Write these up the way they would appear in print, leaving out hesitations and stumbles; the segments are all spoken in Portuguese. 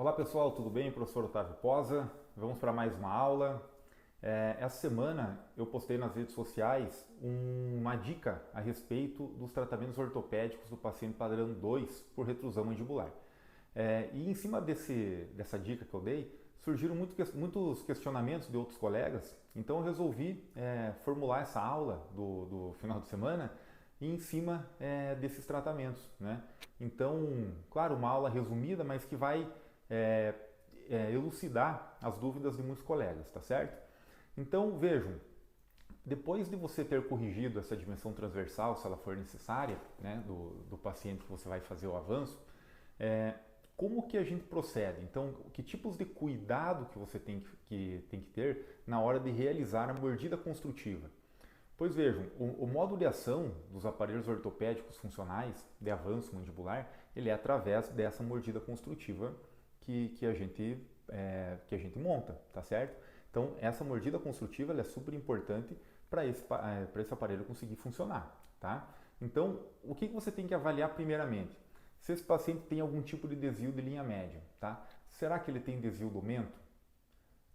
Olá pessoal, tudo bem? Professor Otávio Poza. Vamos para mais uma aula. Essa semana eu postei nas redes sociais uma dica a respeito dos tratamentos ortopédicos do paciente padrão 2 por retrusão mandibular. E em cima dessa dica que eu dei, surgiram muitos questionamentos de outros colegas, então eu resolvi formular essa aula do final de semana em cima desses tratamentos, né? Então, claro, uma aula resumida, mas que vai é, elucidar as dúvidas de muitos colegas, tá certo? Então, vejam, depois de você ter corrigido essa dimensão transversal, se ela for necessária, né, do paciente que você vai fazer o avanço, é, como que a gente procede? Então, que tipos de cuidado que você tem que ter na hora de realizar a mordida construtiva? Pois vejam, o modo de ação dos aparelhos ortopédicos funcionais de avanço mandibular, ele é através dessa mordida construtiva que a gente monta, tá certo? Então, essa mordida construtiva ela é super importante para esse aparelho conseguir funcionar, tá? Então, o que você tem que avaliar primeiramente? Se esse paciente tem algum tipo de desvio de linha média, tá? Será que ele tem desvio do mento?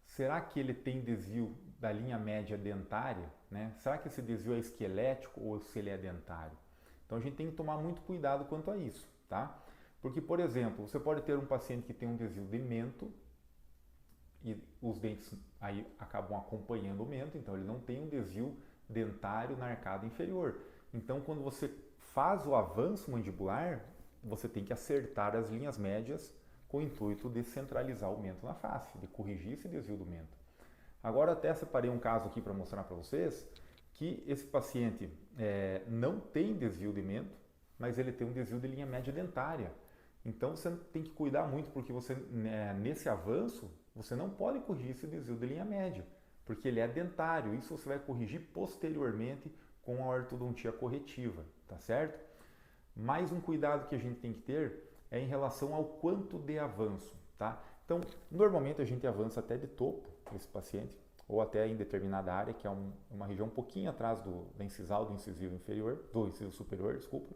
Será que ele tem desvio da linha média dentária? Né? Será que esse desvio é esquelético ou se ele é dentário? Então a gente tem que tomar muito cuidado quanto a isso, tá? Porque, por exemplo, você pode ter um paciente que tem um desvio de mento e os dentes aí acabam acompanhando o mento, então ele não tem um desvio dentário na arcada inferior. Então, quando você faz o avanço mandibular, você tem que acertar as linhas médias com o intuito de centralizar o mento na face, de corrigir esse desvio do mento. Agora até separei um caso aqui para mostrar para vocês que esse paciente não tem desvio de mento, mas ele tem um desvio de linha média dentária. Então você tem que cuidar muito porque você nesse avanço você não pode corrigir esse desvio de linha média, porque ele é dentário. Isso você vai corrigir posteriormente com a ortodontia corretiva, tá certo? Mais um cuidado que a gente tem que ter é em relação ao quanto de avanço, tá? Então, normalmente a gente avança até de topo esse paciente, ou até em determinada área, que é uma região um pouquinho atrás da incisal do incisivo inferior, do incisivo superior, desculpa.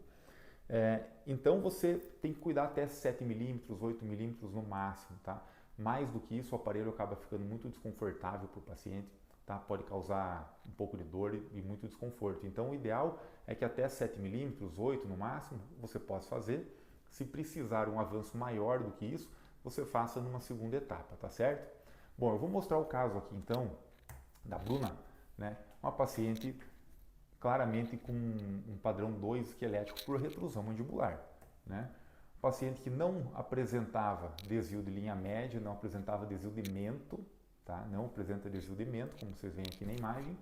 Então você tem que cuidar até 7 milímetros, 8 milímetros no máximo, tá? Mais do que isso, o aparelho acaba ficando muito desconfortável para o paciente, tá? Pode causar um pouco de dor e muito desconforto. Então o ideal é que até 7 milímetros, 8 no máximo, você possa fazer. Se precisar um avanço maior do que isso, você faça numa segunda etapa, tá certo? Bom, eu vou mostrar o caso aqui então da Bruna, né? Uma paciente claramente com um padrão 2 esquelético por retrusão mandibular, né? Paciente que não apresentava desvio de linha média, não apresentava desvio de mento, tá? Não apresenta desvio de mento, como vocês veem aqui na imagem.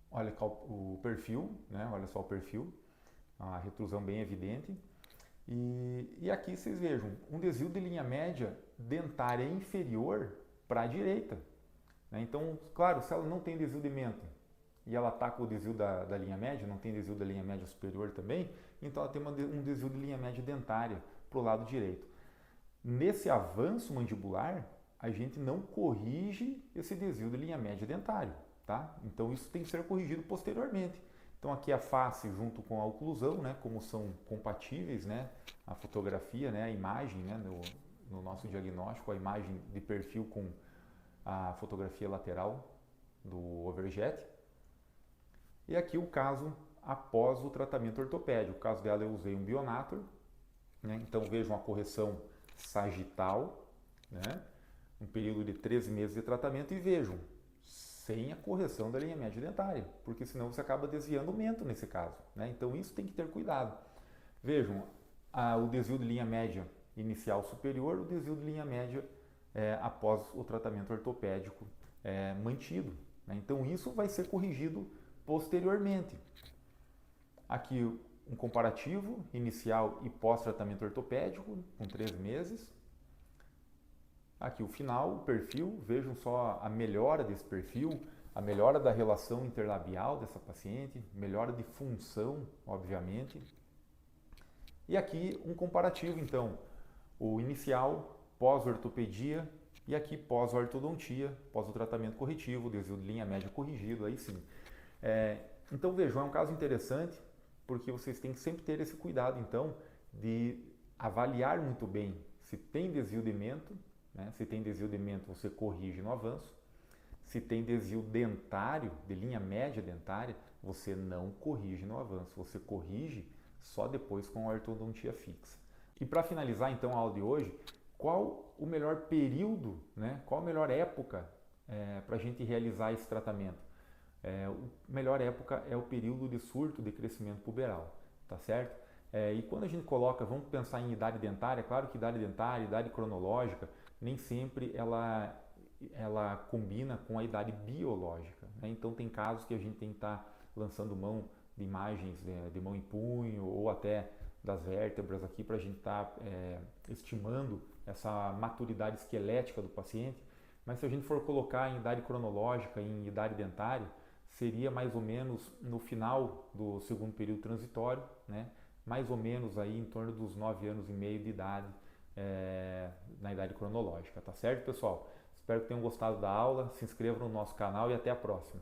Olha o perfil, né? Olha só o perfil, a retrusão bem evidente. E aqui vocês vejam, um desvio de linha média dentária inferior para a direita, né? Então, claro, se ela não tem desvio de mento e ela está com o desvio da linha média, não tem desvio da linha média superior também, então ela tem um desvio de linha média dentária para o lado direito. Nesse avanço mandibular, a gente não corrige esse desvio de linha média dentário, tá? Então isso tem que ser corrigido posteriormente. Então aqui a face junto com a oclusão, né, como são compatíveis, né, a fotografia, né, a imagem, né, no nosso diagnóstico, a imagem de perfil com a fotografia lateral do overjet. E aqui o caso após o tratamento ortopédico. No caso dela eu usei um Bionator, né, então vejam a correção sagital, né, um período de 13 meses de tratamento e vejam, sem a correção da linha média dentária, porque senão você acaba desviando o mento nesse caso, né? Então isso tem que ter cuidado. Vejam, o desvio de linha média inicial superior, o desvio de linha média após o tratamento ortopédico mantido, né? Então isso vai ser corrigido posteriormente. Aqui um comparativo inicial e pós-tratamento ortopédico com 3 meses. Aqui o final, o perfil, vejam só a melhora desse perfil, a melhora da relação interlabial dessa paciente, melhora de função, obviamente. E aqui um comparativo, então, o inicial, pós-ortopedia e aqui pós-ortodontia, pós o tratamento corretivo, desvio de linha média corrigido, aí sim. Então vejam, é um caso interessante, porque vocês têm que sempre ter esse cuidado, então, de avaliar muito bem Se tem desvio de mento, né? Se tem desvio de mento, você corrige no avanço. Se tem desvio dentário, de linha média dentária, você não corrige no avanço, você corrige só depois com a ortodontia fixa. E para finalizar então a aula de hoje, qual o melhor período, né? Qual a melhor época para a gente realizar esse tratamento? A melhor época é o período de surto de crescimento puberal, tá certo? E quando a gente coloca, vamos pensar em idade dentária, claro que idade dentária, idade cronológica, nem sempre ela combina com a idade biológica, né? Então tem casos que a gente tem que estar lançando mão de imagens de mão em punho ou até das vértebras aqui para a gente estar estimando essa maturidade esquelética do paciente, mas se a gente for colocar em idade cronológica, em idade dentária, seria mais ou menos no final do segundo período transitório, né? Mais ou menos aí em torno dos 9 anos e meio de idade na idade cronológica, tá certo, pessoal? Espero que tenham gostado da aula, se inscrevam no nosso canal e até a próxima.